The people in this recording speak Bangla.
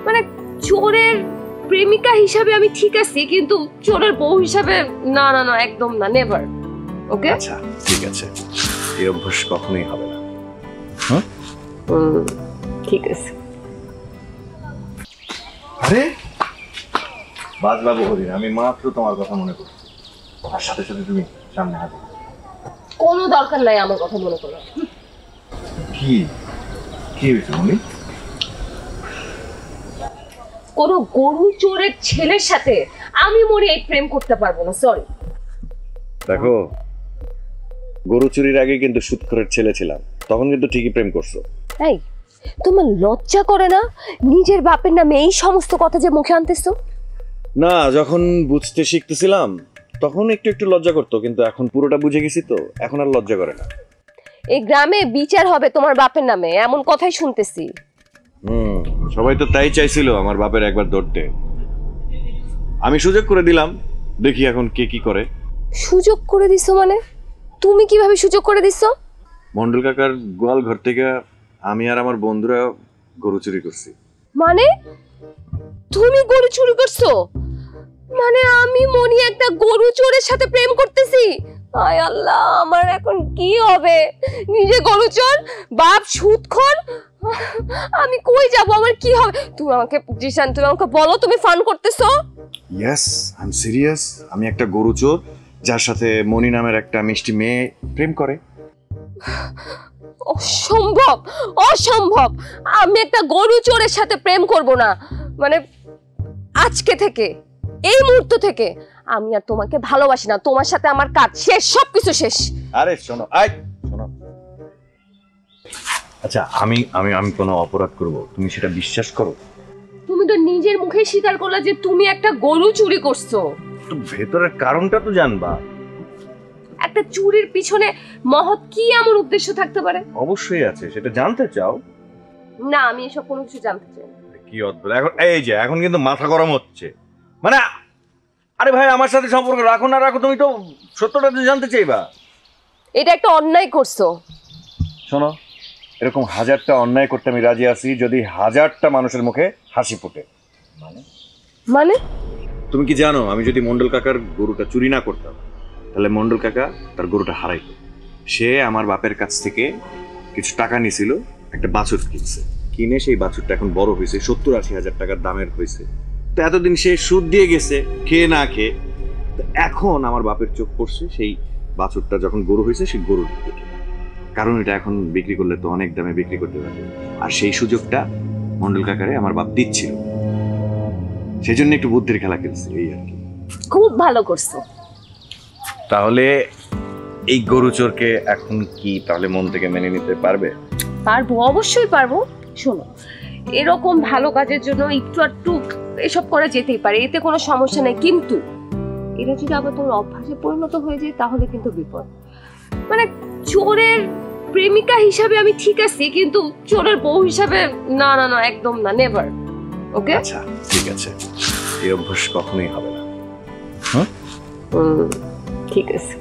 মানে চোরের প্রেমিকা হিসাবে আমি ঠিক আছি, কিন্তু চোরের বউ হিসাবে না না না, একদম না, নেভার। ওকে, আচ্ছা ঠিক আছে, এই অভ্যাস কখনোই হবে না। ঠিক আছে। আরে বাজবাবু হরিণ, আমি মাত্র তোমার কথা মনে করছি, আর সাথে সাথে তুমি সামনে হাজির। কোনো দরকার নাই আমার কথা মনে করো। কি কি হয়েছে মনি? কোন গরু চোরের ছেলের সাথে আমি মনে এই প্রেম করতে পারবো না, সরি। দেখো, গরু চুরির আগে কিন্তু সুদখোরের ছেলে ছিলাম, তখন কিন্তু ঠিকই প্রেম করছো। এই, তোমার লজ্জা করে না নিজের বাপের নামে এই সমস্ত কথা যে মুখে আনতেছো? না, যখন বুঝতে শিখতেছিলাম তখন একটু একটু লজ্জা করতো, কিন্তু এখন পুরোটা বুঝে গেছি তো এখন আর লজ্জা করে না। এই গ্রামে বিচার হবে তোমার বাপের নামে, এমন কথাই শুনতেছি। সবাই তো তাই চাইছিল আমার বাপের একবার ধরতে, আমি সুযোগ করে দিলাম, দেখি এখন কে কি করে। সুযোগ করে দিছো মানে? তুমি কিভাবে সুযোগ করে দিছো? মন্ডল কাকার গোয়াল ঘর থেকে আমি আর আমার বন্ধুরা গরু চুরি করছি। মানে তুমি গরু চুরি করছো? মানে আমি মনি একটা গরু চোরের সাথে প্রেম করতেছি? আয় আল্লাহ, আমার এখন কি হবে? নিজে গরু চোর, বাপ সুদখোর, আমি কই যাব? আমার কি হবে? তুমি আমাকে জিশান, তুমি আমাকে বলো, তুমি ফান করতেছো? Yes, I am serious. আমি একটা গরু চোর যার সাথে মনি নামের একটা মিষ্টি মেয়ে প্রেম করে। অসম্ভব, অসম্ভব! আমি একটা গরু চোরের সাথে প্রেম করব না। মানে আজকে থেকে, এই মুহূর্ত থেকে আমি আর তোমাকে ভালোবাসি না, তোমার সাথে আমার কাজ শেষ, সবকিছু শেষ। আরে শোনো, শোনো, আচ্ছা আমি আমি আমি কোনো অপরাধ করব, তুমি সেটা বিশ্বাস করো? তুমি তো নিজের মুখে স্বীকার করলে যে তুমি একটা গরু চুরি করছো। তো ভেতরের কারণটা তো জানবা। একটা চুরির পিছনে মহৎ কি এমন উদ্দেশ্য থাকতে পারে? অবশ্যই আছে, সেটা জানতে চাও? না, আমি এসব কোনো কিছু জানতে চাই না। কি অদ্ভুত, এখন এই যে এখন কিন্তু মাথা গরম হচ্ছে। মানে আরে ভাই, আমার সাথে সম্পর্ক রাখো না রাখো, তুমি তো সত্যটা তো জানতে চাইবা। এটা একটা অন্যায় করছো। শোনো, এরকম হাজারটা অন্যায় করতে আমি রাজি আছি যদি হাজারটা মানুষের মুখে হাসি ফোটে। মানে তুমি কি জানো, আমি যদি মন্ডল কাকার গরুটা চুরি না করতাম তাহলে মন্ডল কাকা তার গরুটা হারাইতো। সে আমার বাপের কাছ থেকে কিছু টাকা নিয়েছিল, একটা বাছুর কিনছে, কিনে সেই বাছুরটা এখন বড় হয়েছে, 70-80 হাজার টাকার দামের হয়েছে। তো এতদিন সে সুদ দিয়ে গেছে খেয়ে না খেয়ে, তো এখন আমার বাপের চোখ পড়ছে সেই বাছুরটা যখন গরু হয়েছে সেই গরুর দিকে, কারণ এটা এখন বিক্রি করলে তো অনেক দামে বিক্রি করতে পারবে, আর সেই সুযোগটা মন্ডল কাকারে আমার বাপ দিচ্ছিল, সেই জন্য একটু বুদ্ধির খেলা খেলছে, এই আর কি। খুব ভালো করছো। তাহলে এই গরু চোরকে এখন কি তাহলে মন থেকে মেনে নিতে পারবে? পারবো, অবশ্যই পারবো। শোনো, এরকম ভালো কাজের জন্য একটু একটু এসব করা যেতেই পারে, এতে কোনো সমস্যা নেই, কিন্তু এটা যদি আবার তোমার অভ্যাসে পরিণত হয়ে যায় তাহলে কিন্তু বিপদ। মানে চোরের প্রেমিকা হিসাবে আমি ঠিক আছি, কিন্তু চোরের বউ হিসাবে না না না, একদম না, নেভার। ওকে, আচ্ছা ঠিক আছে, এই অভ্যাস কখনোই হবে না। ঠিক আছে।